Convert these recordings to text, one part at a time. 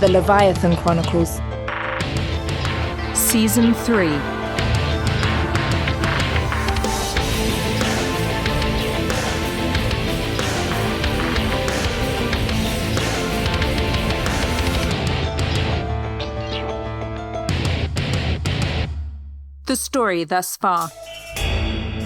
The Leviathan Chronicles. Season 3. The story thus far.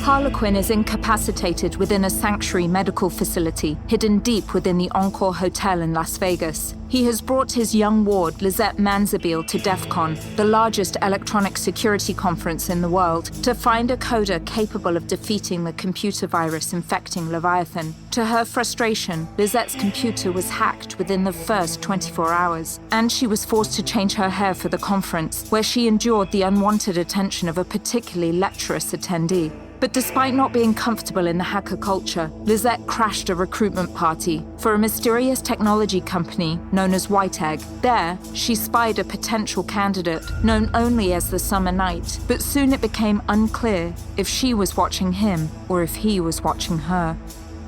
Harlequinn is incapacitated within a sanctuary medical facility hidden deep within the Encore Hotel in Las Vegas. He has brought his young ward, Lisette to DefCon, the largest electronic security conference in the world, to find a coder capable of defeating the computer virus infecting Leviathan. To her frustration, Lisette's computer was hacked within the first 24 hours, and she was forced to change her hair for the conference, where she endured the unwanted attention of a particularly lecherous attendee. But despite not being comfortable in the hacker culture, Lisette crashed a recruitment party for a mysterious technology company known as White Egg. There, she spied a potential candidate known only as the Summer Night, but soon it became unclear if she was watching him or if he was watching her.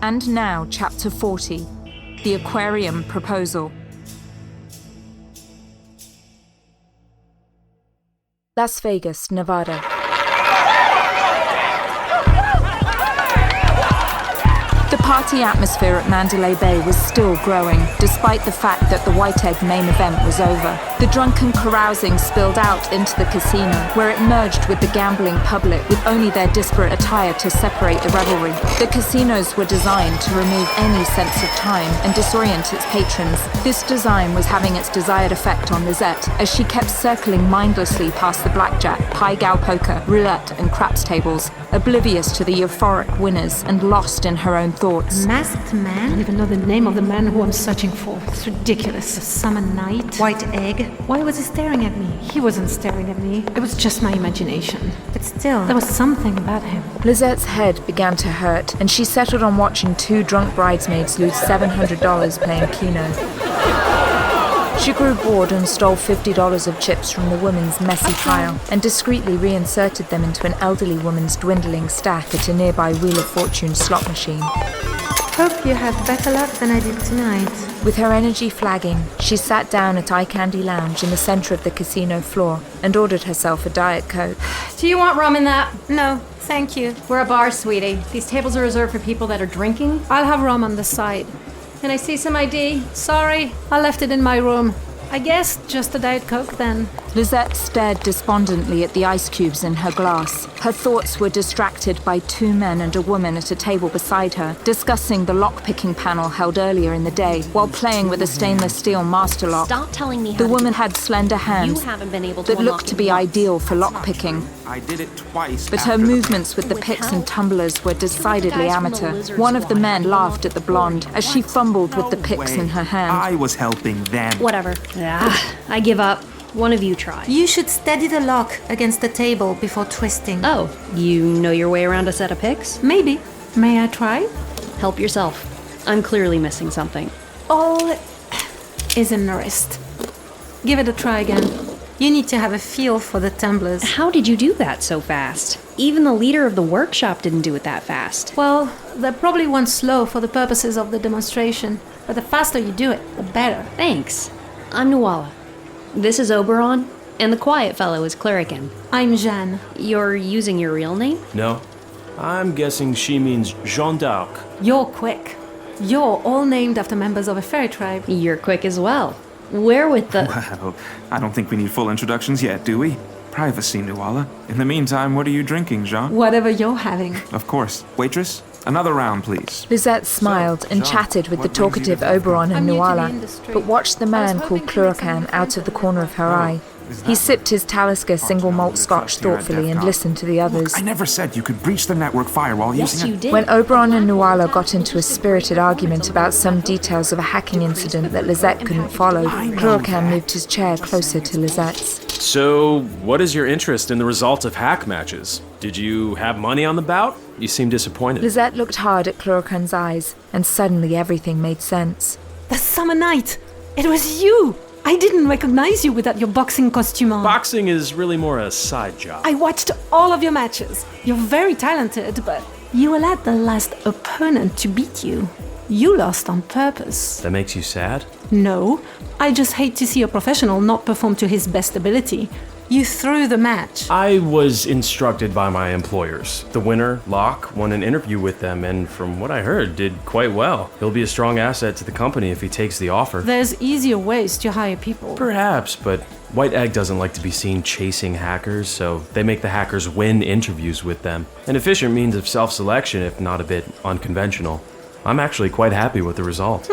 And now, Chapter 40, The Aquarium Proposal. Las Vegas, Nevada. The party atmosphere at Mandalay Bay was still growing, despite the fact that the White Egg main event was over. The drunken carousing spilled out into the casino, where it merged with the gambling public with only their disparate attire to separate the revelry. The casinos were designed to remove any sense of time and disorient its patrons. This design was having its desired effect on Lisette, as she kept circling mindlessly past the blackjack, pai-gow poker, roulette, and craps tables, oblivious to the euphoric winners and lost in her own thoughts. Masked man? I don't even know the name of the man who I'm searching for. It's ridiculous. A summer night? White egg? Why was he staring at me? He wasn't staring at me. It was just my imagination. But still, there was something about him. Lisette's head began to hurt, and she settled on watching two drunk bridesmaids lose $700 playing Keno. She grew bored and stole $50 of chips from the woman's messy pile and discreetly reinserted them into an elderly woman's dwindling stack at a nearby Wheel of Fortune slot machine. Hope you have better luck than I did tonight. With her energy flagging, she sat down at Eye Candy Lounge in the center of the casino floor and ordered herself a Diet Coke. Do you want rum in that? No, thank you. We're a bar, sweetie. These tables are reserved for people that are drinking. I'll have rum on the side. Can I see some ID? Sorry, I left it in my room. I guess just a Diet Coke then. Lisette stared despondently at the ice cubes in her glass. Her thoughts were distracted by two men and a woman at a table beside her, discussing the lock-picking panel held earlier in the day, while playing with a stainless steel master lock. Stop telling me how The woman had slender hands You haven't been able to that looked to be ideal for lock-picking. I did it twice. But her movements with the picks and tumblers were decidedly amateur. One of the men laughed at the blonde as she fumbled with the picks in her hand. I was helping them. Whatever. I give up. One of you try. You should steady the lock against the table before twisting. Oh, you know your way around a set of picks? Maybe. May I try? Help yourself. I'm clearly missing something. All is in the wrist. Give it a try again. You need to have a feel for the tumblers. How did you do that so fast? Even the leader of the workshop didn't do it that fast. Well, they probably went slow for the purposes of the demonstration, but the faster you do it, the better. Thanks. I'm Nuala. This is Oberon, and the quiet fellow is Cluracan. I'm Jeanne. You're using your real name? No. I'm guessing she means Jeanne d'Arc. You're quick. You're all named after members of a fairy tribe. You're quick as well. Where with the... Well, I don't think we need full introductions yet, do we? Privacy, Nuala. In the meantime, what are you drinking, Jean? Whatever you're having. Of course. Waitress, another round, please. Lisette smiled and chatted with the talkative Oberon and Nuala, but watched the man called Cluracan out of the corner of her eye. He sipped his Talisker single malt scotch thoughtfully and listened to the others. I never said you could breach the network firewall using you did. When Oberon and Nuala got into a spirited argument about some details of a hacking incident that Lisette couldn't follow, Cluracan moved his chair closer to Lisette's. So, what is your interest in the result of hack matches? Did you have money on the bout? You seem disappointed. Lisette looked hard at Cluracan's eyes, and suddenly everything made sense. The summer night! It was you! I didn't recognize you without your boxing costume on. Boxing is really more a side job. I watched all of your matches. You're very talented, but you allowed the last opponent to beat you. You lost on purpose. That makes you sad? No, I just hate to see a professional not perform to his best ability. You threw the match. I was instructed by my employers. The winner, Locke, won an interview with them and from what I heard, did quite well. He'll be a strong asset to the company if he takes the offer. There's easier ways to hire people. Perhaps, but White Egg doesn't like to be seen chasing hackers, so they make the hackers win interviews with them. An efficient means of self-selection, if not a bit unconventional. I'm actually quite happy with the result.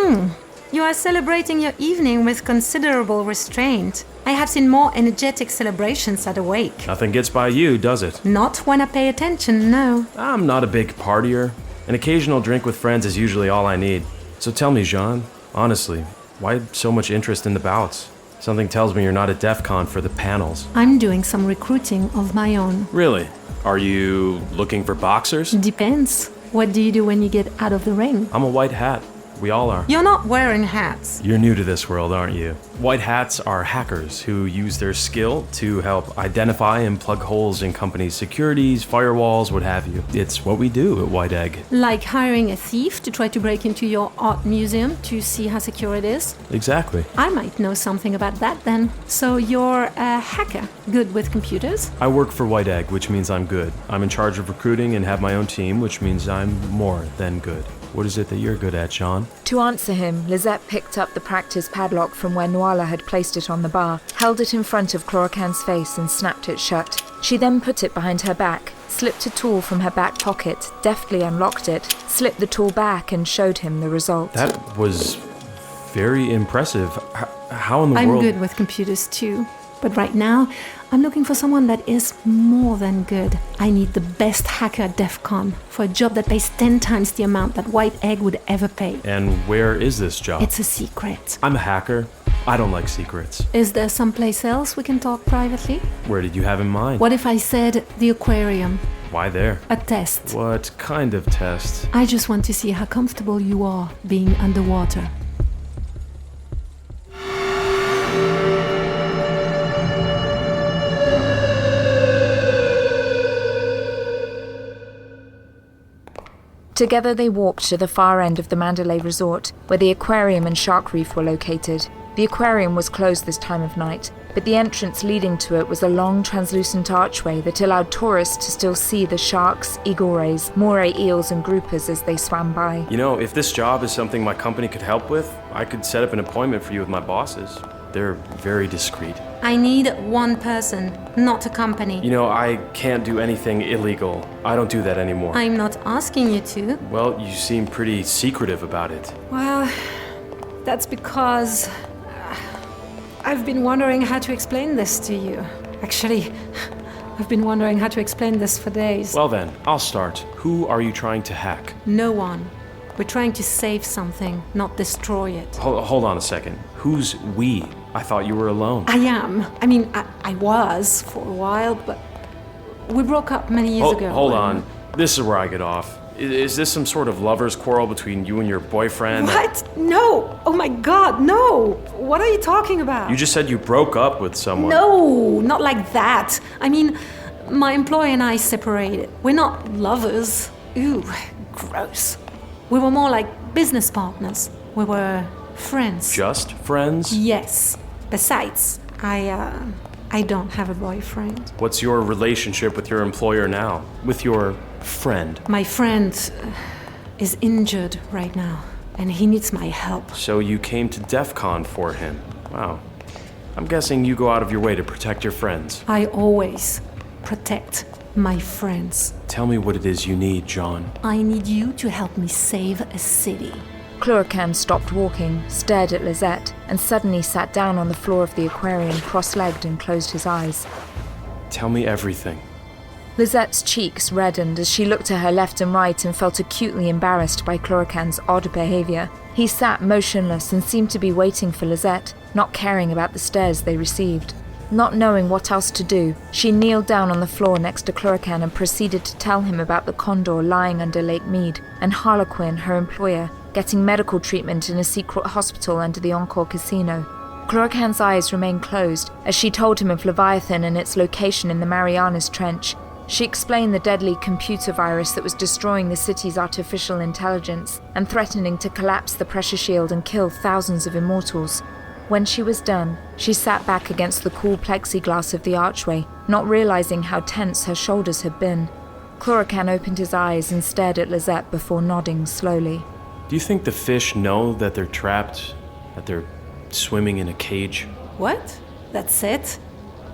You are celebrating your evening with considerable restraint. I have seen more energetic celebrations at a wake. Nothing gets by you, does it? Not when I pay attention, no. I'm not a big partier. An occasional drink with friends is usually all I need. So tell me, Jean, honestly, why so much interest in the bouts? Something tells me you're not at DefCon for the panels. I'm doing some recruiting of my own. Really? Are you looking for boxers? Depends. What do you do when you get out of the ring? I'm a white hat. We all are. You're not wearing hats. You're new to this world, aren't you? White hats are hackers who use their skill to help identify and plug holes in companies' securities, firewalls, what have you. It's what we do at White Egg. Like hiring a thief to try to break into your art museum to see how secure it is? Exactly. I might know something about that then. So you're a hacker, good with computers? I work for White Egg, which means I'm good. I'm in charge of recruiting and have my own team, which means I'm more than good. What is it that you're good at, Sean? To answer him, Lisette picked up the practice padlock from where Nuala had placed it on the bar, held it in front of Cluracan's face and snapped it shut. She then put it behind her back, slipped a tool from her back pocket, deftly unlocked it, slipped the tool back and showed him the result. That was very impressive. How in the world... I'm good with computers too. But right now, I'm looking for someone that is more than good. I need the best hacker at DefCon for a job that pays 10 times the amount that White Egg would ever pay. And where is this job? It's a secret. I'm a hacker. I don't like secrets. Is there someplace else we can talk privately? Where did you have in mind? What if I said the Aquarium? Why there? A test. What kind of test? I just want to see how comfortable you are being underwater. Together they walked to the far end of the Mandalay Resort, where the aquarium and shark reef were located. The aquarium was closed this time of night, but the entrance leading to it was a long translucent archway that allowed tourists to still see the sharks, eagle rays, moray eels and groupers as they swam by. You know, if this job is something my company could help with, I could set up an appointment for you with my bosses. They're very discreet. I need one person, not a company. You know, I can't do anything illegal. I don't do that anymore. I'm not asking you to. Well, you seem pretty secretive about it. Well, that's because I've been wondering how to explain this to you. Actually, I've been wondering how to explain this for days. Well then, I'll start. Who are you trying to hack? No one. We're trying to save something, not destroy it. Hold on a second. Who's we? I thought you were alone. I am. I mean, I was for a while, but we broke up many years ago. Hold on. This is where I get off. Is this some sort of lover's quarrel between you and your boyfriend? What? No! Oh my god, no! What are you talking about? You just said you broke up with someone. No, not like that. I mean, my employer and I separated. We're not lovers. Ooh, gross. We were more like business partners. We were friends. Just friends? Yes. Besides, I don't have a boyfriend. What's your relationship with your employer now? With your friend? My friend is injured right now, and he needs my help. So you came to DefCon for him. Wow. I'm guessing you go out of your way to protect your friends. I always protect my friends. Tell me what it is you need, John. I need you to help me save a city. Cluracan stopped walking, stared at Lisette, and suddenly sat down on the floor of the aquarium, cross-legged and closed his eyes. Tell me everything. Lisette's cheeks reddened as she looked to her left and right and felt acutely embarrassed by Cluracan's odd behavior. He sat motionless and seemed to be waiting for Lisette, not caring about the stares they received. Not knowing what else to do, she kneeled down on the floor next to Cluracan and proceeded to tell him about the condor lying under Lake Mead, and Harlequinn, her employer, getting medical treatment in a secret hospital under the Encore Casino. Cluracan's eyes remained closed as she told him of Leviathan and its location in the Marianas Trench. She explained the deadly computer virus that was destroying the city's artificial intelligence and threatening to collapse the pressure shield and kill thousands of immortals. When she was done, she sat back against the cool plexiglass of the archway, not realizing how tense her shoulders had been. Cluracan opened his eyes and stared at Lisette before nodding slowly. Do you think the fish know that they're trapped, that they're swimming in a cage? What? That's it?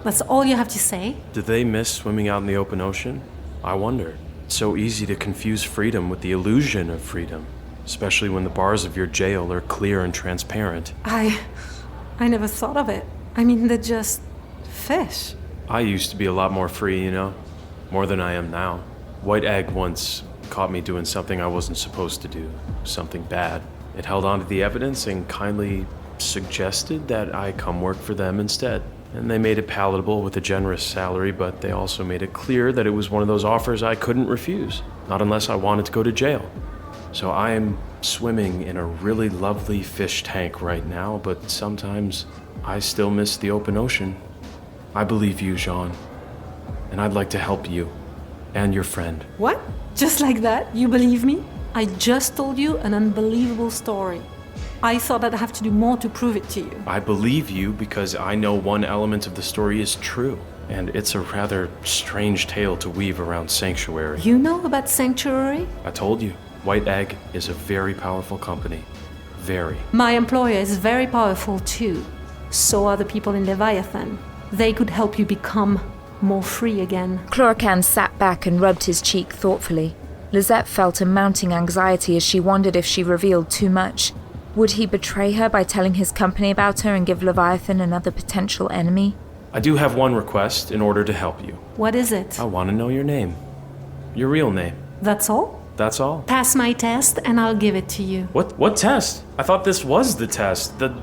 That's all you have to say? Do they miss swimming out in the open ocean? I wonder. It's so easy to confuse freedom with the illusion of freedom, especially when the bars of your jail are clear and transparent. I never thought of it. I mean, they're just fish. I used to be a lot more free, you know? More than I am now. White Egg once caught me doing something I wasn't supposed to do, something bad. It held on to the evidence and kindly suggested that I come work for them instead. And they made it palatable with a generous salary, but they also made it clear that it was one of those offers I couldn't refuse, not unless I wanted to go to jail. So I am swimming in a really lovely fish tank right now, but sometimes I still miss the open ocean. I believe you, Jean, and I'd like to help you and your friend. What? Just like that? You believe me? I just told you an unbelievable story. I thought I'd have to do more to prove it to you. I believe you because I know one element of the story is true, and it's a rather strange tale to weave around Sanctuary. You know about Sanctuary? I told you, White Egg is a very powerful company. Very. My employer is very powerful too. So are the people in Leviathan. They could help you become more free again. Cluracan sat back and rubbed his cheek thoughtfully. Lisette felt a mounting anxiety as she wondered if she revealed too much. Would he betray her by telling his company about her and give Leviathan another potential enemy? I do have one request in order to help you. What is it? I want to know your name. Your real name. That's all? That's all? Pass my test and I'll give it to you. What test? I thought this was the test. The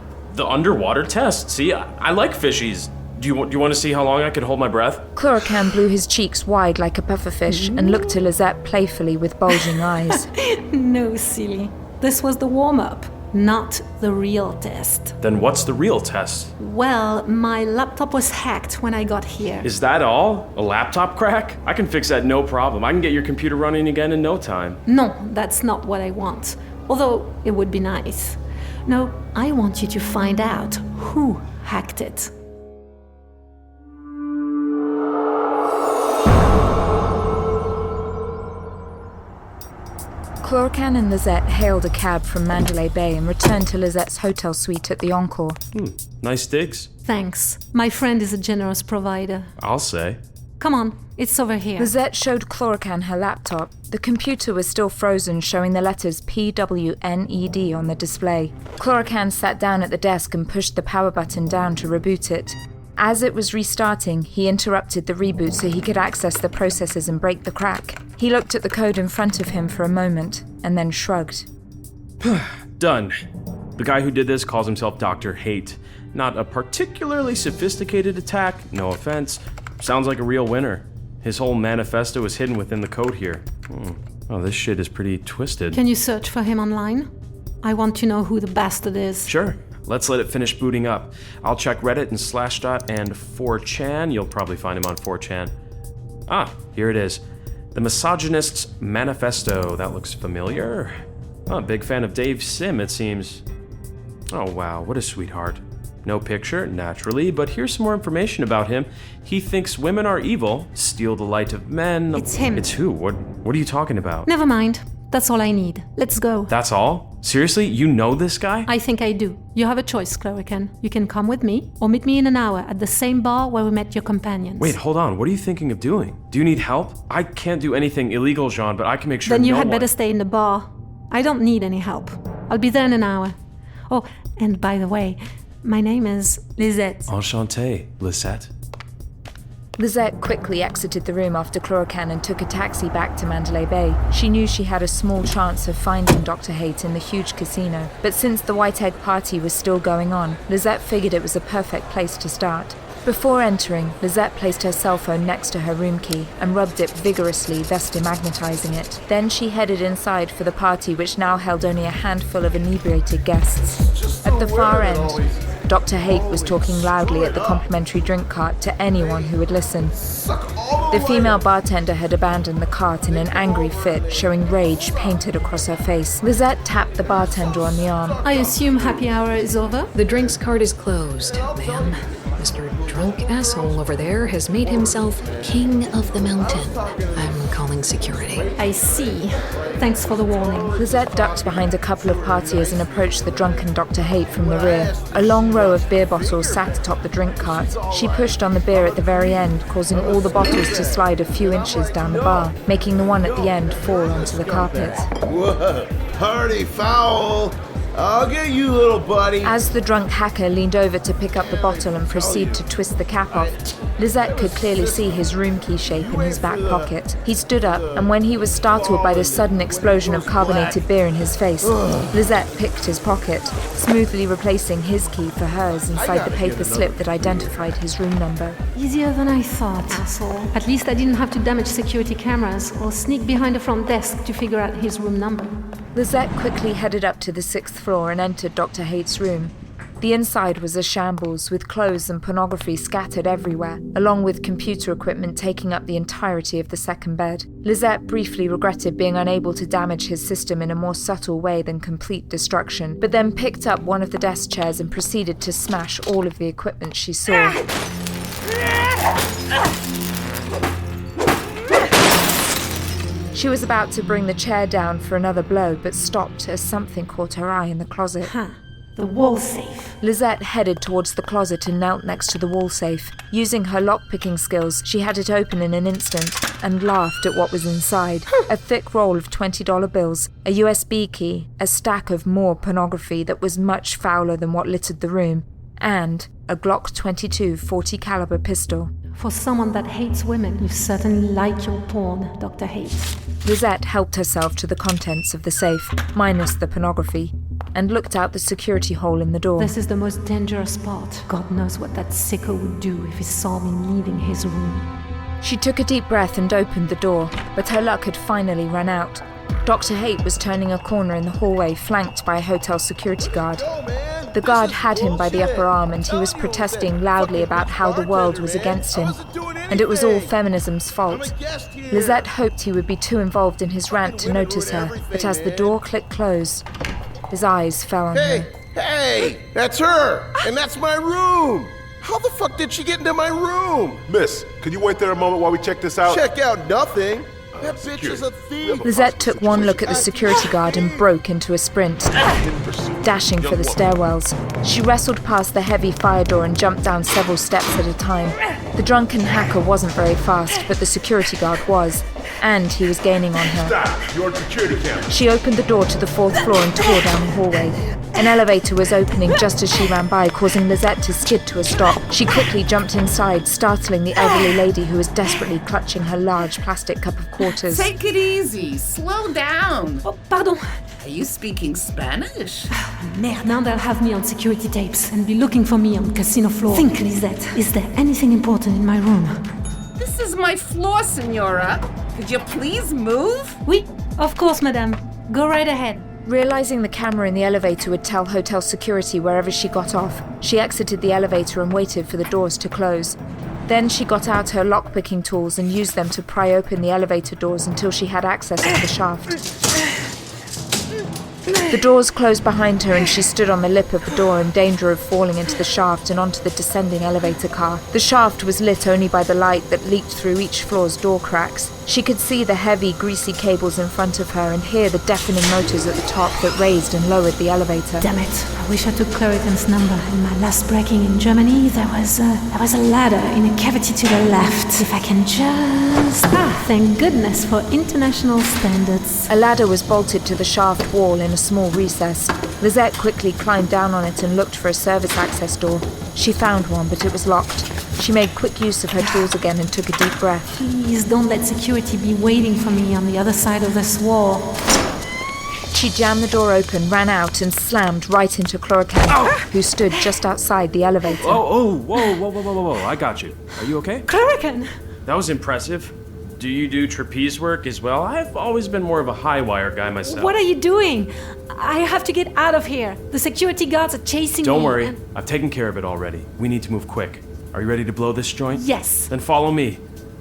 underwater test. See, I like fishies. Do you want to see how long I can hold my breath? Cluracan blew his cheeks wide like a pufferfish and looked to Lisette playfully with bulging eyes. No, silly. This was the warm-up, not the real test. Then what's the real test? Well, my laptop was hacked when I got here. Is that all? A laptop crack? I can fix that no problem. I can get your computer running again in no time. No, that's not what I want. Although it would be nice. No, I want you to find out who hacked it. Cluracan and Lisette hailed a cab from Mandalay Bay and returned to Lisette's hotel suite at the Encore. Nice digs. Thanks. My friend is a generous provider. I'll say. Come on, it's over here. Lisette showed Cluracan her laptop. The computer was still frozen, showing the letters PWNED on the display. Cluracan sat down at the desk and pushed the power button down to reboot it. As it was restarting, he interrupted the reboot so he could access the processes and break the crack. He looked at the code in front of him for a moment, and then shrugged. Done. The guy who did this calls himself Dr. Hate. Not a particularly sophisticated attack, no offense. Sounds like a real winner. His whole manifesto is hidden within the code here. Oh, this shit is pretty twisted. Can you search for him online? I want to know who the bastard is. Sure. Let's let it finish booting up. I'll check Reddit and Slashdot and 4chan. You'll probably find him on 4chan. Ah, here it is. The Misogynist's Manifesto. That looks familiar. Oh, big fan of Dave Sim, it seems. Oh, wow, what a sweetheart. No picture, naturally, but here's some more information about him. He thinks women are evil, steal the light of men. It's him. It's who? What are you talking about? Never mind. That's all I need. Let's go. That's all? Seriously? You know this guy? I think I do. You have a choice, Cluracan. You can come with me, or meet me in an hour at the same bar where we met your companions. Wait, hold on. What are you thinking of doing? Do you need help? I can't do anything illegal, Jean, but I can make sure Then you no had one... better stay in the bar. I don't need any help. I'll be there in an hour. Oh, and by the way, my name is Lisette. Enchanté, Lisette. Lisette quickly exited the room after Cluracan and took a taxi back to Mandalay Bay. She knew she had a small chance of finding Dr. Hate in the huge casino, but since the White Egg party was still going on, Lisette figured it was a perfect place to start. Before entering, Lisette placed her cell phone next to her room key and rubbed it vigorously, thus demagnetizing it. Then she headed inside for the party, which now held only a handful of inebriated guests. At the far end, Dr. Haight was talking loudly at the complimentary drink cart to anyone who would listen. The female bartender had abandoned the cart in an angry fit, showing rage painted across her face. Lisette tapped the bartender on the arm. I assume happy hour is over? The drinks cart is closed, ma'am. Mr. Drunk Asshole over there has made himself king of the mountain. I'm calling security. I see. Thanks for the warning. Lisette ducked behind a couple of partiers and approached the drunken Dr. Haight from the rear. A long row of beer bottles sat atop the drink cart. She pushed on the beer at the very end, causing all the bottles to slide a few inches down the bar, making the one at the end fall onto the carpet. Whoa, party foul! I'll get you, little buddy. As the drunk hacker leaned over to pick up the bottle and proceed to twist the cap off, Lisette could clearly see his room key shape in his back pocket. He stood up, and when he was startled by the sudden explosion of carbonated beer in his face, Lisette picked his pocket, smoothly replacing his key for hers inside the paper slip that identified his room number. Easier than I thought, asshole. At least I didn't have to damage security cameras or sneak behind the front desk to figure out his room number. Lisette quickly headed up to the 6th floor and entered Dr. Haight's room. The inside was a shambles, with clothes and pornography scattered everywhere, along with computer equipment taking up the entirety of the second bed. Lisette briefly regretted being unable to damage his system in a more subtle way than complete destruction, but then picked up one of the desk chairs and proceeded to smash all of the equipment she saw. She was about to bring the chair down for another blow, but stopped as something caught her eye in the closet. The wall safe. Lisette headed towards the closet and knelt next to the wall safe. Using her lock-picking skills, she had it open in an instant and laughed at what was inside. A thick roll of $20 bills, a USB key, a stack of more pornography that was much fouler than what littered the room, and a Glock 22 40 caliber pistol. For someone that hates women, you certainly like your porn, Dr. Haight. Lisette helped herself to the contents of the safe, minus the pornography, and looked out the security hole in the door. This is the most dangerous part. God knows what that sicko would do if he saw me leaving his room. She took a deep breath and opened the door, but her luck had finally run out. Dr. Haight was turning a corner in the hallway, flanked by a hotel security guard. The guard had him by the upper arm, and he was protesting loudly about how the world was against him, and it was all feminism's fault. Lisette hoped he would be too involved in his rant to notice her, but as the door clicked closed, his eyes fell on her. Hey, that's her, and that's my room. How the fuck did she get into my room? Miss, could you wait there a moment while we check this out? Check out nothing. That bitch is a thief. Lisette took one look at the security guard and broke into a sprint, dashing for the stairwells. She wrestled past the heavy fire door and jumped down several steps at a time. The drunken hacker wasn't very fast, but the security guard was, and he was gaining on her. Stop! You're on security camera. She opened the door to the 4th floor and tore down the hallway. An elevator was opening just as she ran by, causing Lisette to skid to a stop. She quickly jumped inside, startling the elderly lady who was desperately clutching her large plastic cup of quarters. Take it easy. Slow down. Oh, pardon. Are you speaking Spanish? Merde, now they'll have me on security tapes and be looking for me on the casino floor. Think, Lisette, is there anything important in my room? This is my floor, Senora. Could you please move? Oui, of course, madame. Go right ahead. Realizing the camera in the elevator would tell hotel security wherever she got off, she exited the elevator and waited for the doors to close. Then she got out her lock-picking tools and used them to pry open the elevator doors until she had access to the shaft. The doors closed behind her and she stood on the lip of the door in danger of falling into the shaft and onto the descending elevator car. The shaft was lit only by the light that leaked through each floor's door cracks. She could see the heavy, greasy cables in front of her and hear the deafening motors at the top that raised and lowered the elevator. Damn it, I wish I took Cluracan's number. In my last breaking in Germany, there was a ladder in a cavity to the left. If I can just... thank goodness for international standards. A ladder was bolted to the shaft wall in a small recess. Lisette quickly climbed down on it and looked for a service access door. She found one, but it was locked. She made quick use of her tools again and took a deep breath. Please don't let security be waiting for me on the other side of this wall. She jammed the door open, ran out, and slammed right into Cluracan, who stood just outside the elevator. Whoa, I got you. Are you okay? Cluracan! That was impressive. Do you do trapeze work as well? I've always been more of a high wire guy myself. What are you doing? I have to get out of here. The security guards are chasing me. Don't worry. I've taken care of it already. We need to move quick. Are you ready to blow this joint? Yes. Then follow me.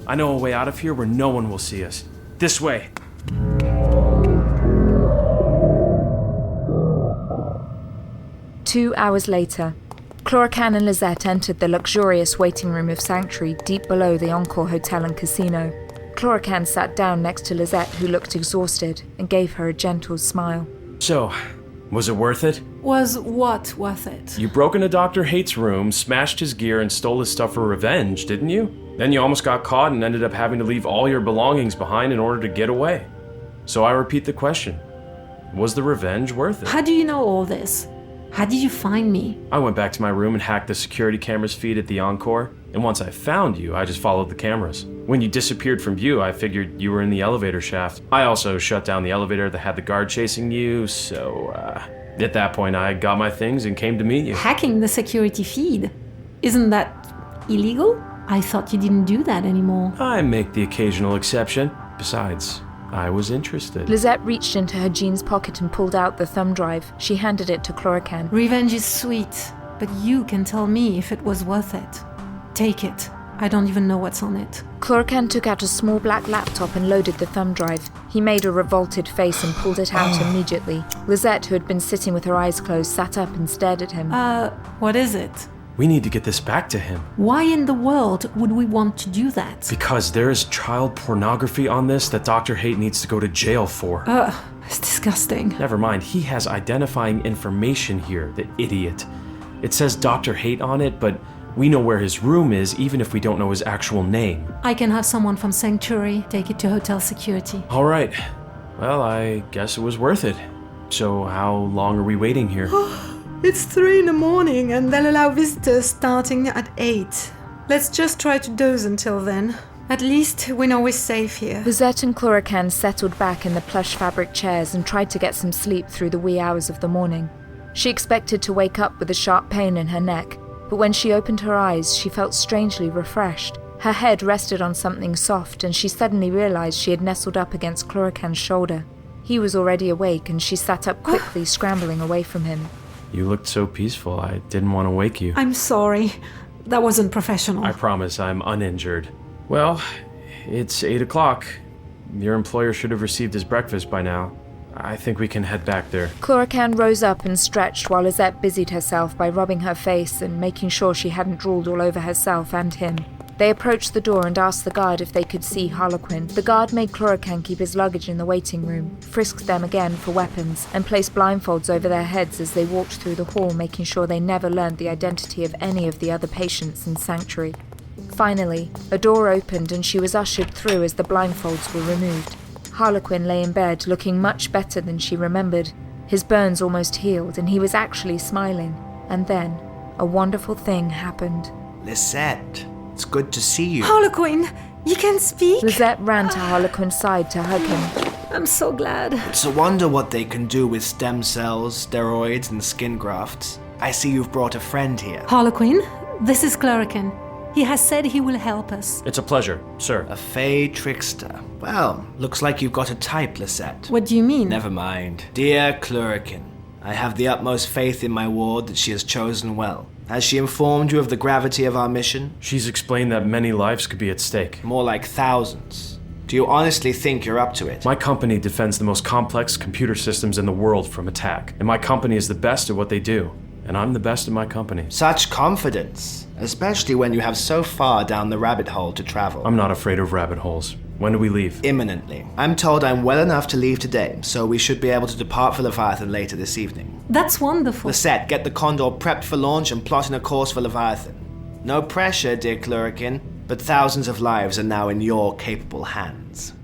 I know a way out of here where no one will see us. This way. 2 hours later, Cluracan and Lisette entered the luxurious waiting room of Sanctuary deep below the Encore Hotel and Casino. Cluracan sat down next to Lisette, who looked exhausted, and gave her a gentle smile. So, was it worth it? Was what worth it? You broke into Dr. Hate's room, smashed his gear, and stole his stuff for revenge, didn't you? Then you almost got caught and ended up having to leave all your belongings behind in order to get away. So I repeat the question. Was the revenge worth it? How do you know all this? How did you find me? I went back to my room and hacked the security camera's feed at the Encore, and once I found you, I just followed the cameras. When you disappeared from view, I figured you were in the elevator shaft. I also shut down the elevator that had the guard chasing you, so, at that point I got my things and came to meet you. Hacking the security feed? Isn't that illegal? I thought you didn't do that anymore. I make the occasional exception. Besides, I was interested. Lisette reached into her jeans pocket and pulled out the thumb drive. She handed it to Cluracan. Revenge is sweet, but you can tell me if it was worth it. Take it. I don't even know what's on it. Cluracan took out a small black laptop and loaded the thumb drive. He made a revolted face and pulled it out immediately. Lisette, who had been sitting with her eyes closed, sat up and stared at him. What is it? We need to get this back to him. Why in the world would we want to do that? Because there is child pornography on this that Dr. Hate needs to go to jail for. It's disgusting. Never mind, he has identifying information here, the idiot. It says Dr. Hate on it, but we know where his room is, even if we don't know his actual name. I can have someone from Sanctuary take it to hotel security. All right. Well, I guess it was worth it. So how long are we waiting here? It's 3 a.m. and they'll allow visitors starting at 8. Let's just try to doze until then. At least we know we're safe here. Lisette and Cluracan settled back in the plush fabric chairs and tried to get some sleep through the wee hours of the morning. She expected to wake up with a sharp pain in her neck, but when she opened her eyes, she felt strangely refreshed. Her head rested on something soft, and she suddenly realized she had nestled up against Cluracan's shoulder. He was already awake, and she sat up quickly, scrambling away from him. You looked so peaceful, I didn't want to wake you. I'm sorry. That wasn't professional. I promise I'm uninjured. Well, it's 8 o'clock. Your employer should have received his breakfast by now. I think we can head back there. Cluracan rose up and stretched while Lisette busied herself by rubbing her face and making sure she hadn't drooled all over herself and him. They approached the door and asked the guard if they could see Harlequinn. The guard made Cluracan keep his luggage in the waiting room, frisked them again for weapons, and placed blindfolds over their heads as they walked through the hall, making sure they never learned the identity of any of the other patients in Sanctuary. Finally, a door opened and she was ushered through as the blindfolds were removed. Harlequinn lay in bed, looking much better than she remembered. His burns almost healed, and he was actually smiling. And then, a wonderful thing happened. Lisette, it's good to see you. Harlequinn, you can speak? Lisette ran to Harlequinn's side to hug him. I'm so glad. It's a wonder what they can do with stem cells, steroids, and skin grafts. I see you've brought a friend here. Harlequinn, this is Cluracan. He has said he will help us. It's a pleasure, sir. A fey trickster. Well, looks like you've got a type, Lisette. What do you mean? Never mind. Dear Cluracan, I have the utmost faith in my ward that she has chosen well. Has she informed you of the gravity of our mission? She's explained that many lives could be at stake. More like thousands. Do you honestly think you're up to it? My company defends the most complex computer systems in the world from attack, and my company is the best at what they do. And I'm the best in my company. Such confidence, especially when you have so far down the rabbit hole to travel. I'm not afraid of rabbit holes. When do we leave? Imminently. I'm told I'm well enough to leave today, so we should be able to depart for Leviathan later this evening. That's wonderful. Lisette, get the Condor prepped for launch and plotting a course for Leviathan. No pressure, dear Cluracan, but thousands of lives are now in your capable hands.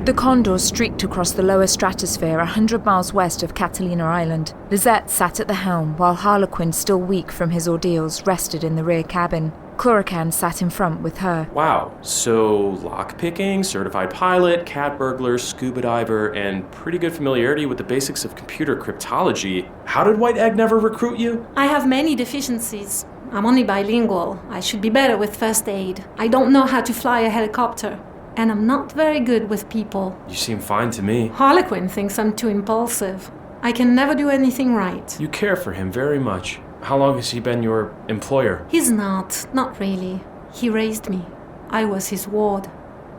The Condor streaked across the lower stratosphere 100 miles west of Catalina Island. Lisette sat at the helm, while Harlequinn, still weak from his ordeals, rested in the rear cabin. Cluracan sat in front with her. Wow, so lockpicking, certified pilot, cat burglar, scuba diver, and pretty good familiarity with the basics of computer cryptology. How did White Egg never recruit you? I have many deficiencies. I'm only bilingual. I should be better with first aid. I don't know how to fly a helicopter. And I'm not very good with people. You seem fine to me. Harlequinn thinks I'm too impulsive. I can never do anything right. You care for him very much. How long has he been your employer? He's not really. He raised me. I was his ward.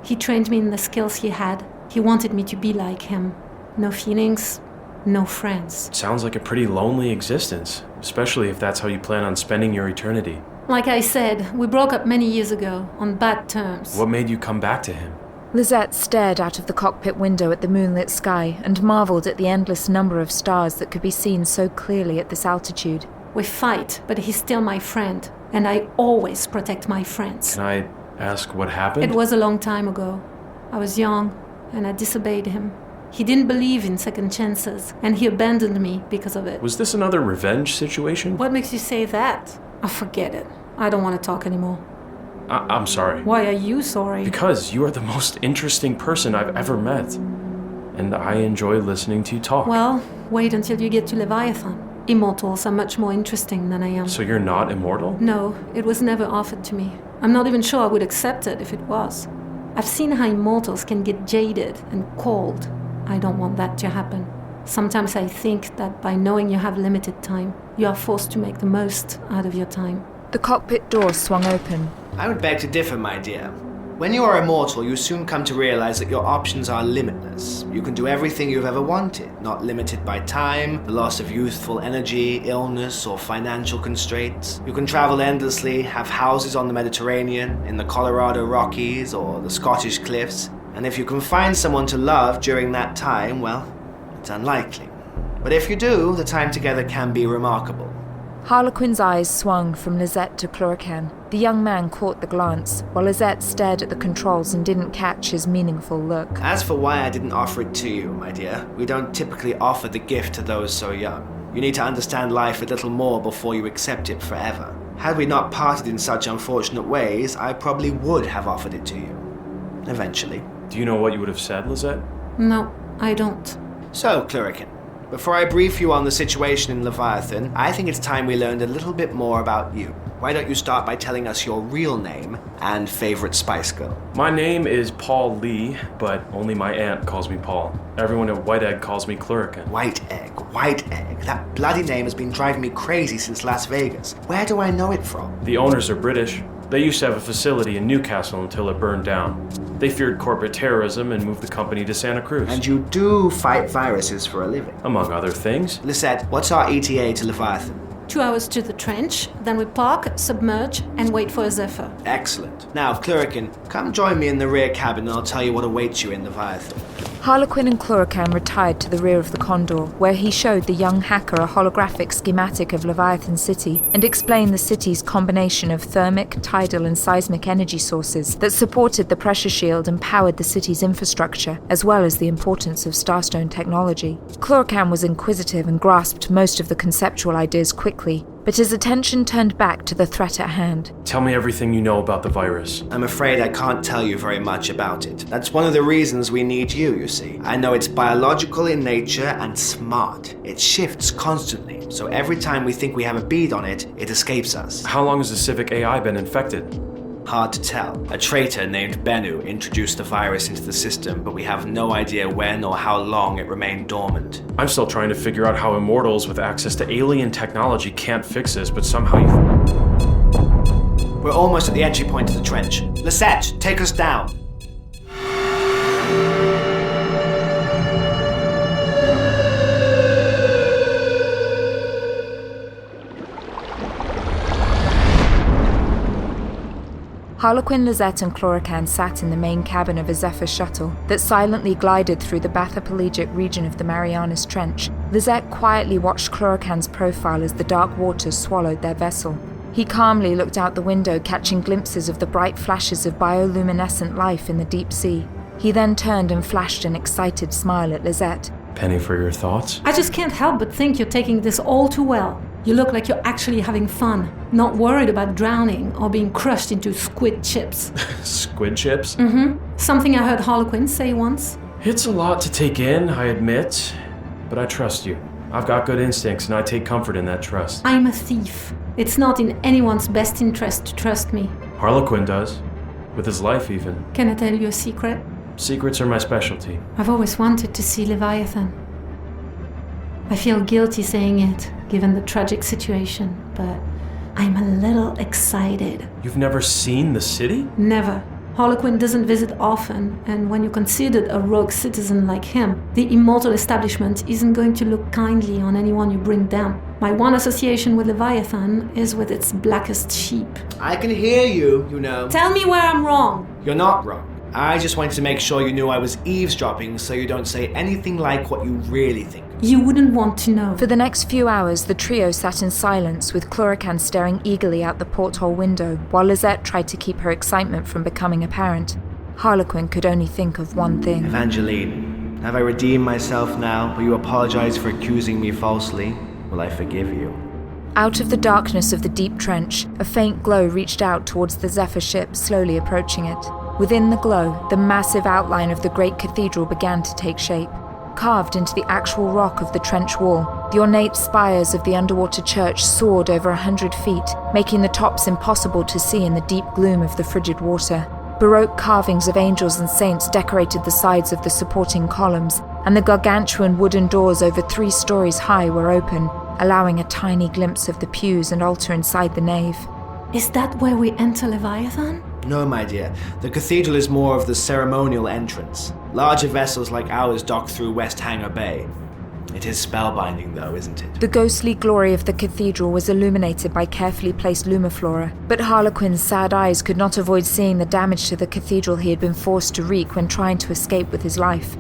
He trained me in the skills he had. He wanted me to be like him. No feelings, no friends. Sounds like a pretty lonely existence, especially if that's how you plan on spending your eternity. Like I said, we broke up many years ago, on bad terms. What made you come back to him? Lisette stared out of the cockpit window at the moonlit sky and marveled at the endless number of stars that could be seen so clearly at this altitude. We fight, but he's still my friend, and I always protect my friends. Can I ask what happened? It was a long time ago. I was young, and I disobeyed him. He didn't believe in second chances, and he abandoned me because of it. Was this another revenge situation? What makes you say that? Oh, forget it. I don't want to talk anymore. I'm sorry. Why are you sorry? Because you are the most interesting person I've ever met. And I enjoy listening to you talk. Well, wait until you get to Leviathan. Immortals are much more interesting than I am. So you're not immortal? No, it was never offered to me. I'm not even sure I would accept it if it was. I've seen how immortals can get jaded and cold. I don't want that to happen. Sometimes I think that by knowing you have limited time, you are forced to make the most out of your time. The cockpit door swung open. I would beg to differ, my dear. When you are immortal, you soon come to realize that your options are limitless. You can do everything you've ever wanted, not limited by time, the loss of youthful energy, illness, or financial constraints. You can travel endlessly, have houses on the Mediterranean, in the Colorado Rockies, or the Scottish cliffs. And if you can find someone to love during that time, well, it's unlikely. But if you do, the time together can be remarkable. Harlequinn's eyes swung from Lisette to Cluracan. The young man caught the glance, while Lisette stared at the controls and didn't catch his meaningful look. As for why I didn't offer it to you, my dear, we don't typically offer the gift to those so young. You need to understand life a little more before you accept it forever. Had we not parted in such unfortunate ways, I probably would have offered it to you. Eventually. Do you know what you would have said, Lisette? No, I don't. So, Cluracan, before I brief you on the situation in Leviathan, I think it's time we learned a little bit more about you. Why don't you start by telling us your real name and favorite Spice Girl? My name is Paul Lee, but only my aunt calls me Paul. Everyone at White Egg calls me Cluracan. White Egg. That bloody name has been driving me crazy since Las Vegas. Where do I know it from? The owners are British. They used to have a facility in Newcastle until it burned down. They feared corporate terrorism and moved the company to Santa Cruz. And you do fight viruses for a living? Among other things. Lisette, what's our ETA to Leviathan? 2 hours to the trench, then we park, submerge, and wait for a zephyr. Excellent. Now, Cluracan, come join me in the rear cabin and I'll tell you what awaits you in Leviathan. Harlequinn and Cluracan retired to the rear of the Condor, where he showed the young hacker a holographic schematic of Leviathan City and explained the city's combination of thermic, tidal, and seismic energy sources that supported the pressure shield and powered the city's infrastructure, as well as the importance of Starstone technology. Cluracan was inquisitive and grasped most of the conceptual ideas quickly, but his attention turned back to the threat at hand. Tell me everything you know about the virus. I'm afraid I can't tell you very much about it. That's one of the reasons we need you see. I know it's biological in nature and smart. It shifts constantly, so every time we think we have a bead on it, it escapes us. How long has the Civic AI been infected? Hard to tell. A traitor named Bennu introduced the virus into the system, but we have no idea when or how long it remained dormant. I'm still trying to figure out how immortals with access to alien technology can't fix this, but somehow We're almost at the entry point to the trench. Lisette, take us down. Harlequinn, Lisette, and Cluracan sat in the main cabin of a Zephyr shuttle that silently glided through the bathypelagic region of the Marianas Trench. Lisette quietly watched Cluracan's profile as the dark waters swallowed their vessel. He calmly looked out the window, catching glimpses of the bright flashes of bioluminescent life in the deep sea. He then turned and flashed an excited smile at Lisette. Penny for your thoughts? I just can't help but think you're taking this all too well. You look like you're actually having fun, not worried about drowning or being crushed into squid chips. Squid chips? Mm-hmm. Something I heard Harlequinn say once. It's a lot to take in, I admit, but I trust you. I've got good instincts and I take comfort in that trust. I'm a thief. It's not in anyone's best interest to trust me. Harlequinn does. With his life, even. Can I tell you a secret? Secrets are my specialty. I've always wanted to see Leviathan. I feel guilty saying it, given the tragic situation, but I'm a little excited. You've never seen the city? Never. Harlequinn doesn't visit often, and when you're considered a rogue citizen like him, the immortal establishment isn't going to look kindly on anyone you bring down. My one association with Leviathan is with its blackest sheep. I can hear you, you know. Tell me where I'm wrong. You're not wrong. I just wanted to make sure you knew I was eavesdropping so you don't say anything like what you really think. You wouldn't want to know. For the next few hours, the trio sat in silence, with Cluracan staring eagerly out the porthole window, while Lisette tried to keep her excitement from becoming apparent. Harlequinn could only think of one thing. Evangeline, have I redeemed myself now? Will you apologize for accusing me falsely? Will I forgive you? Out of the darkness of the deep trench, a faint glow reached out towards the Zephyr ship, slowly approaching it. Within the glow, the massive outline of the great cathedral began to take shape. Carved into the actual rock of the trench wall, the ornate spires of the underwater church soared over 100 feet, making the tops impossible to see in the deep gloom of the frigid water. Baroque carvings of angels and saints decorated the sides of the supporting columns, and the gargantuan wooden doors over 3 stories high were open, allowing a tiny glimpse of the pews and altar inside the nave. Is that where we enter Leviathan? No, my dear. The cathedral is more of the ceremonial entrance. Larger vessels like ours dock through West Hangar Bay. It is spellbinding, though, isn't it? The ghostly glory of the cathedral was illuminated by carefully placed lumiflora, but Harlequinn's sad eyes could not avoid seeing the damage to the cathedral he had been forced to wreak when trying to escape with his life.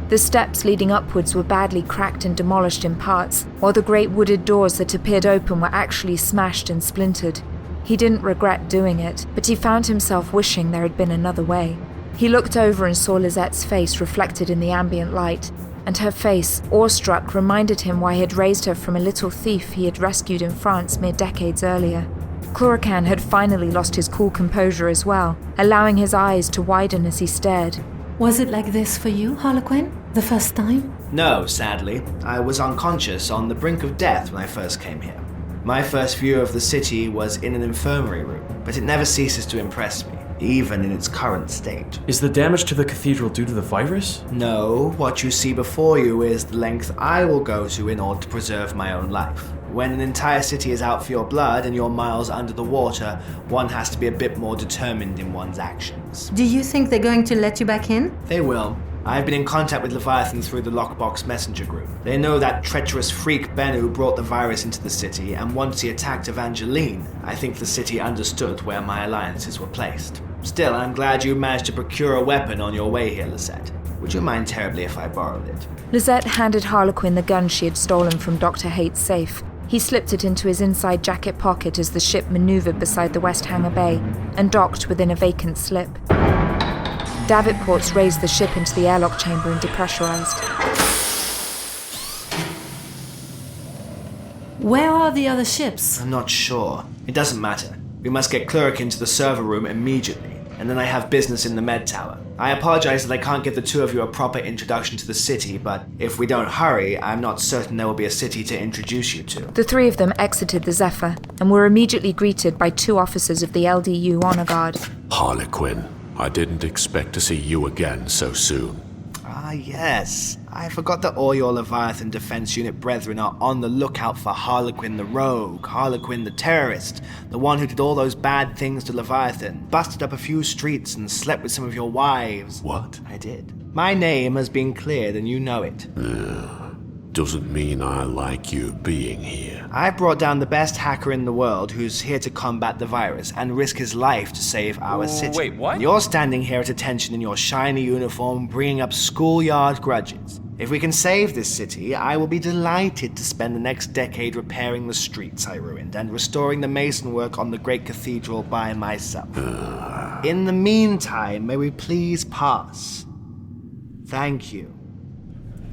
The steps leading upwards were badly cracked and demolished in parts, while the great wooded doors that appeared open were actually smashed and splintered. He didn't regret doing it, but he found himself wishing there had been another way. He looked over and saw Lisette's face reflected in the ambient light, and her face, awestruck, reminded him why he had raised her from a little thief he had rescued in France mere decades earlier. Cluracan had finally lost his cool composure as well, allowing his eyes to widen as he stared. Was it like this for you, Harlequinn? The first time? No, sadly. I was unconscious on the brink of death when I first came here. My first view of the city was in an infirmary room, but it never ceases to impress me, even in its current state. Is the damage to the cathedral due to the virus? No, what you see before you is the length I will go to in order to preserve my own life. When an entire city is out for your blood and you're miles under the water, one has to be a bit more determined in one's actions. Do you think they're going to let you back in? They will. I've been in contact with Leviathan through the Lockbox messenger group. They know that treacherous freak Bennu brought the virus into the city, and once he attacked Evangeline, I think the city understood where my alliances were placed. Still, I'm glad you managed to procure a weapon on your way here, Lisette. Would you mind terribly if I borrowed it? Lisette handed Harlequinn the gun she had stolen from Dr. Haight's safe. He slipped it into his inside jacket pocket as the ship maneuvered beside the West Hangar Bay and docked within a vacant slip. Davenports raised the ship into the airlock chamber and depressurized. Where are the other ships? I'm not sure. It doesn't matter. We must get Cluracan to the server room immediately, and then I have business in the med tower. I apologize that I can't give the two of you a proper introduction to the city, but if we don't hurry, I'm not certain there will be a city to introduce you to. The 3 of them exited the Zephyr and were immediately greeted by 2 officers of the LDU Honor Guard. Harlequinn, I didn't expect to see you again so soon. Ah, yes. I forgot that all your Leviathan Defense Unit brethren are on the lookout for Harlequinn the rogue, Harlequinn the terrorist, the one who did all those bad things to Leviathan, busted up a few streets and slept with some of your wives. What? I did. My name has been cleared and you know it. Doesn't mean I like you being here. I brought down the best hacker in the world who's here to combat the virus and risk his life to save our city. Wait, what? And you're standing here at attention in your shiny uniform, bringing up schoolyard grudges. If we can save this city, I will be delighted to spend the next decade repairing the streets I ruined and restoring the mason work on the great cathedral by myself. In the meantime, may we please pass? Thank you.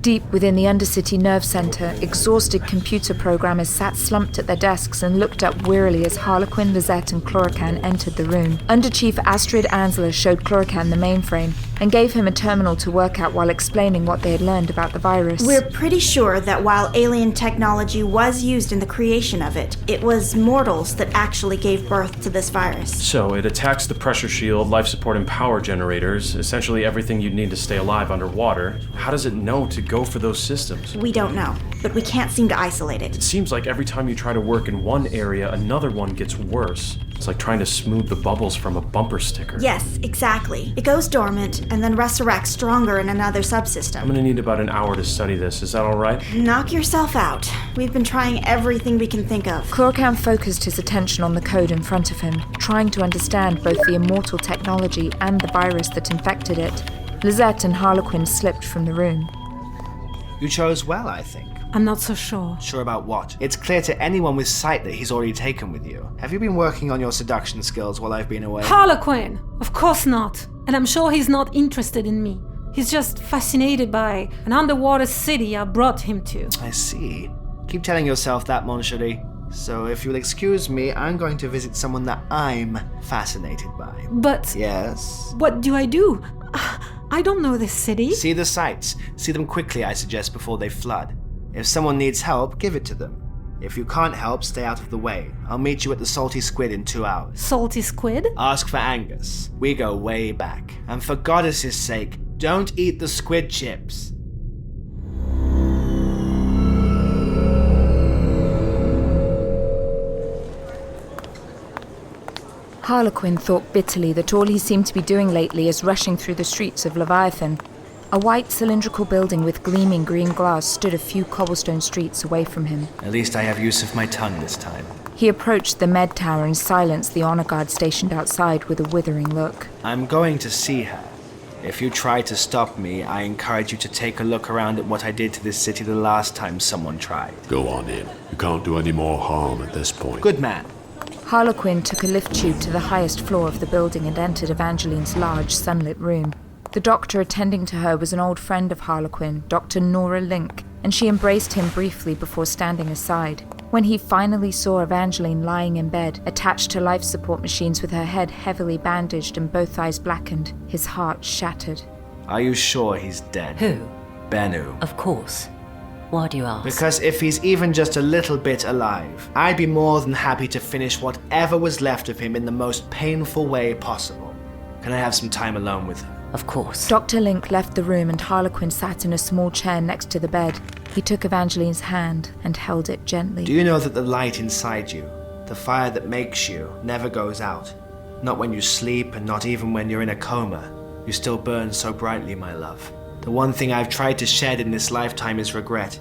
Deep within the Undercity Nerve Center, exhausted computer programmers sat slumped at their desks and looked up wearily as Harlequinn, Lisette, and Cluracan entered the room. Underchief Astrid Ansler showed Cluracan the mainframe and gave him a terminal to work at while explaining what they had learned about the virus. We're pretty sure that while alien technology was used in the creation of it, it was mortals that actually gave birth to this virus. So it attacks the pressure shield, life support, and power generators, essentially everything you'd need to stay alive underwater. How does it know to go for those systems? We don't know, but we can't seem to isolate it. It seems like every time you try to work in one area, another one gets worse. It's like trying to smooth the bubbles from a bumper sticker. Yes, exactly. It goes dormant and then resurrects stronger in another subsystem. I'm gonna need about an hour to study this. Is that all right? Knock yourself out. We've been trying everything we can think of. Cluracan focused his attention on the code in front of him, trying to understand both the immortal technology and the virus that infected it. Lisette and Harlequinn slipped from the room. You chose well, I think. I'm not so sure. Sure about what? It's clear to anyone with sight that he's already taken with you. Have you been working on your seduction skills while I've been away? Harlequinn! Of course not. And I'm sure he's not interested in me. He's just fascinated by an underwater city I brought him to. I see. Keep telling yourself that, mon chéri. So if you'll excuse me, I'm going to visit someone that I'm fascinated by. But... Yes? What do I do? I don't know this city. See the sights. See them quickly, I suggest, before they flood. If someone needs help, give it to them. If you can't help, stay out of the way. I'll meet you at the Salty Squid in 2 hours. Salty Squid? Ask for Angus. We go way back. And for goddess's sake, don't eat the squid chips. Harlequinn thought bitterly that all he seemed to be doing lately is rushing through the streets of Leviathan. A white cylindrical building with gleaming green glass stood a few cobblestone streets away from him. At least I have use of my tongue this time. He approached the med tower and silenced the honor guard stationed outside with a withering look. I'm going to see her. If you try to stop me, I encourage you to take a look around at what I did to this city the last time someone tried. Go on in. You can't do any more harm at this point. Good man. Harlequinn took a lift tube to the highest floor of the building and entered Evangeline's large, sunlit room. The doctor attending to her was an old friend of Harlequinn, Dr. Nora Link, and she embraced him briefly before standing aside. When he finally saw Evangeline lying in bed, attached to life support machines with her head heavily bandaged and both eyes blackened, his heart shattered. Are you sure he's dead? Who? Bennu. Of course. Why do you ask? Because if he's even just a little bit alive, I'd be more than happy to finish whatever was left of him in the most painful way possible. Can I have some time alone with her? Of course. Dr. Link left the room and Harlequinn sat in a small chair next to the bed. He took Evangeline's hand and held it gently. Do you know that the light inside you, the fire that makes you, never goes out? Not when you sleep and not even when you're in a coma. You still burn so brightly, my love. The one thing I've tried to shed in this lifetime is regret.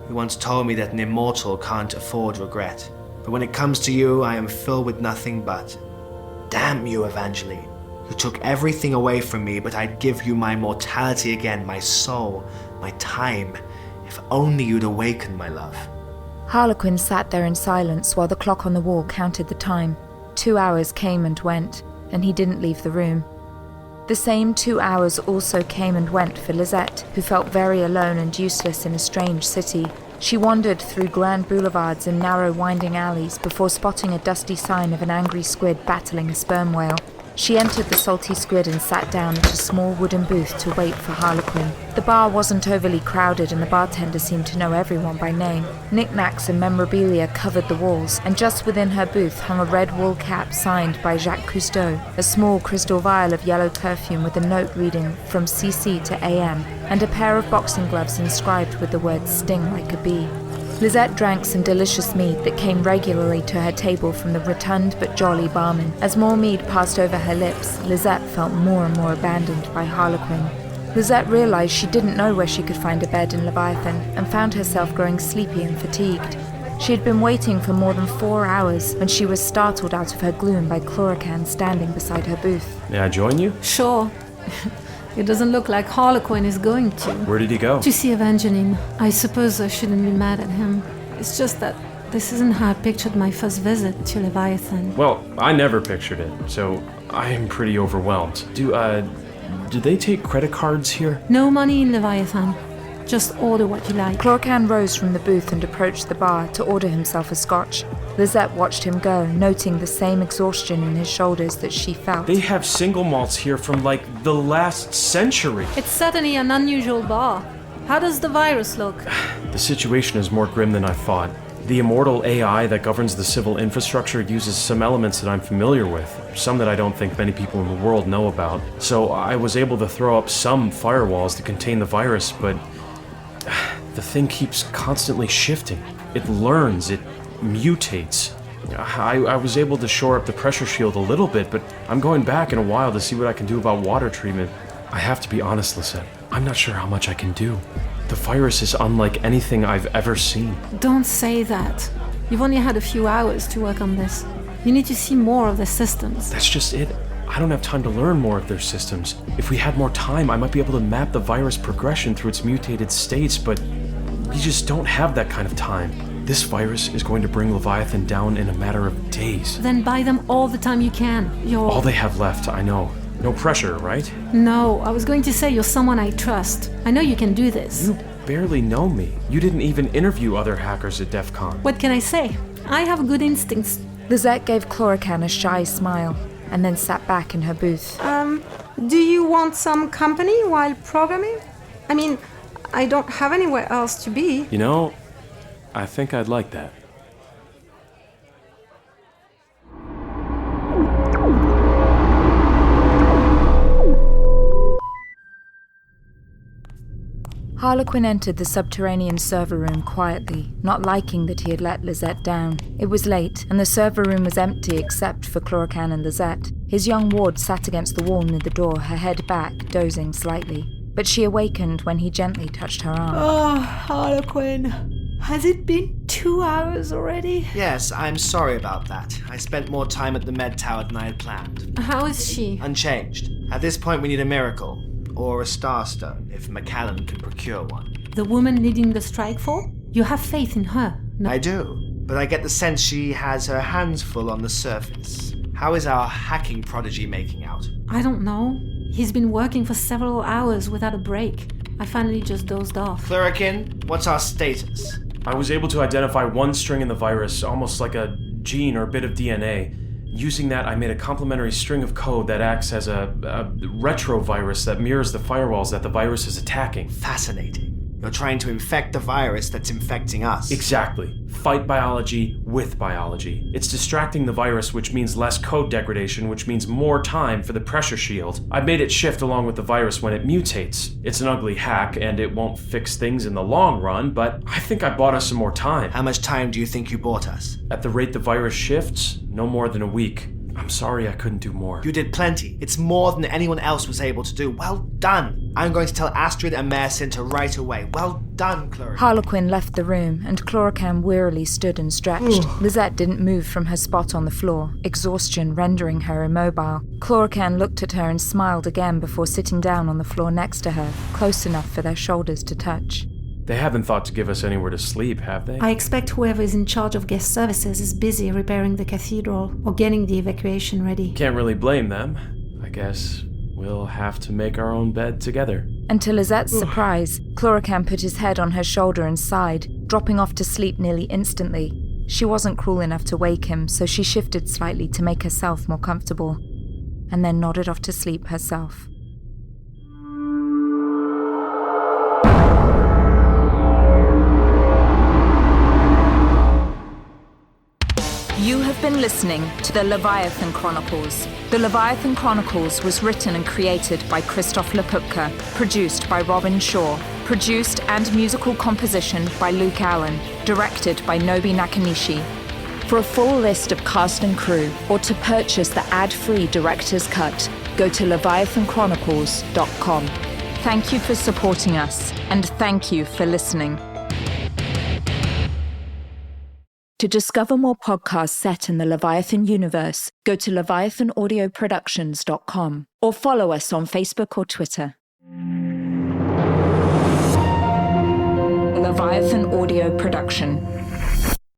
You once told me that an immortal can't afford regret. But when it comes to you, I am filled with nothing but... Damn you, Evangeline. You took everything away from me, but I'd give you my mortality again, my soul, my time. If only you'd awaken, my love. Harlequinn sat there in silence while the clock on the wall counted the time. 2 hours came and went, and he didn't leave the room. The same 2 hours also came and went for Lisette, who felt very alone and useless in a strange city. She wandered through grand boulevards and narrow winding alleys before spotting a dusty sign of an angry squid battling a sperm whale. She entered the Salty Squid and sat down at a small wooden booth to wait for Harlequinn. The bar wasn't overly crowded and the bartender seemed to know everyone by name. Knickknacks and memorabilia covered the walls, and just within her booth hung a red wool cap signed by Jacques Cousteau, a small crystal vial of yellow perfume with a note reading from CC to AM, and a pair of boxing gloves inscribed with the words "Sting like a bee." Lisette drank some delicious mead that came regularly to her table from the rotund but jolly barman. As more mead passed over her lips, Lisette felt more and more abandoned by Harlequinn. Lisette realized she didn't know where she could find a bed in Leviathan and found herself growing sleepy and fatigued. She had been waiting for more than 4 hours when she was startled out of her gloom by Cluracan standing beside her booth. May I join you? Sure. It doesn't look like Harlequinn is going to. Where did he go? To see Evangeline. I suppose I shouldn't be mad at him. It's just that this isn't how I pictured my first visit to Leviathan. Well, I never pictured it, so I am pretty overwhelmed. Do they take credit cards here? No money in Leviathan. Just order what you like. Cluracan rose from the booth and approached the bar to order himself a scotch. Lisette watched him go, noting the same exhaustion in his shoulders that she felt. They have single malts here from, like, the last century. It's certainly an unusual bar. How does the virus look? The situation is more grim than I thought. The immortal AI that governs the civil infrastructure uses some elements that I'm familiar with, some that I don't think many people in the world know about. So I was able to throw up some firewalls to contain the virus, but the thing keeps constantly shifting. It learns, it mutates. I was able to shore up the pressure shield a little bit, but I'm going back in a while to see what I can do about water treatment. I have to be honest, Lisette. I'm not sure how much I can do. The virus is unlike anything I've ever seen. Don't say that. You've only had a few hours to work on this. You need to see more of the systems. That's just it. I don't have time to learn more of their systems. If we had more time, I might be able to map the virus progression through its mutated states, but we just don't have that kind of time. This virus is going to bring Leviathan down in a matter of days. Then buy them all the time you can. All they have left, I know. No pressure, right? No, I was going to say you're someone I trust. I know you can do this. You barely know me. You didn't even interview other hackers at DefCon. What can I say? I have good instincts. Lisette gave Cluracan a shy smile and then sat back in her booth. Do you want some company while programming? I mean, I don't have anywhere else to be. You know, I think I'd like that. Harlequinn entered the subterranean server room quietly, not liking that he had let Lisette down. It was late, and the server room was empty except for Cluracan and Lisette. His young ward sat against the wall near the door, her head back, dozing slightly. But she awakened when he gently touched her arm. Oh, Harlequinn. Has it been 2 hours already? Yes, I'm sorry about that. I spent more time at the med tower than I had planned. How is she? Unchanged. At this point, we need a miracle. Or a starstone, if McCallan can procure one. The woman leading the strike force? You have faith in her? No. I do, but I get the sense she has her hands full on the surface. How is our hacking prodigy making out? I don't know. He's been working for several hours without a break. I finally just dozed off. Cluracan, what's our status? I was able to identify one string in the virus, almost like a gene or a bit of DNA. Using that, I made a complementary string of code that acts as a retrovirus that mirrors the firewalls that the virus is attacking. Fascinating. You're trying to infect the virus that's infecting us. Exactly. Fight biology with biology. It's distracting the virus, which means less code degradation, which means more time for the pressure shield. I made it shift along with the virus when it mutates. It's an ugly hack, and it won't fix things in the long run, but I think I bought us some more time. How much time do you think you bought us? At the rate the virus shifts, no more than a week. I'm sorry I couldn't do more. You did plenty. It's more than anyone else was able to do. Well done. I'm going to tell Astrid and Mayor Cinta right away. Well done, Cluracan. Harlequinn left the room, and Cluracan wearily stood and stretched. Lisette didn't move from her spot on the floor, exhaustion rendering her immobile. Cluracan looked at her and smiled again before sitting down on the floor next to her, close enough for their shoulders to touch. They haven't thought to give us anywhere to sleep, have they? I expect whoever is in charge of guest services is busy repairing the cathedral or getting the evacuation ready. Can't really blame them. I guess we'll have to make our own bed together. And to Lisette's surprise, Cluracan put his head on her shoulder and sighed, dropping off to sleep nearly instantly. She wasn't cruel enough to wake him, so she shifted slightly to make herself more comfortable, and then nodded off to sleep herself. You have been listening to the Leviathan Chronicles. The Leviathan Chronicles was written and created by Christof Laputka, produced by Robin Shaw, produced and musical composition by Luke Allen, directed by Nobi Nakanishi. For a full list of cast and crew, or to purchase the ad-free director's cut, go to leviathanchronicles.com. Thank you for supporting us, and thank you for listening. To discover more podcasts set in the Leviathan universe, go to leviathanAudioProductions.com or follow us on Facebook or Twitter. Leviathan Audio Production.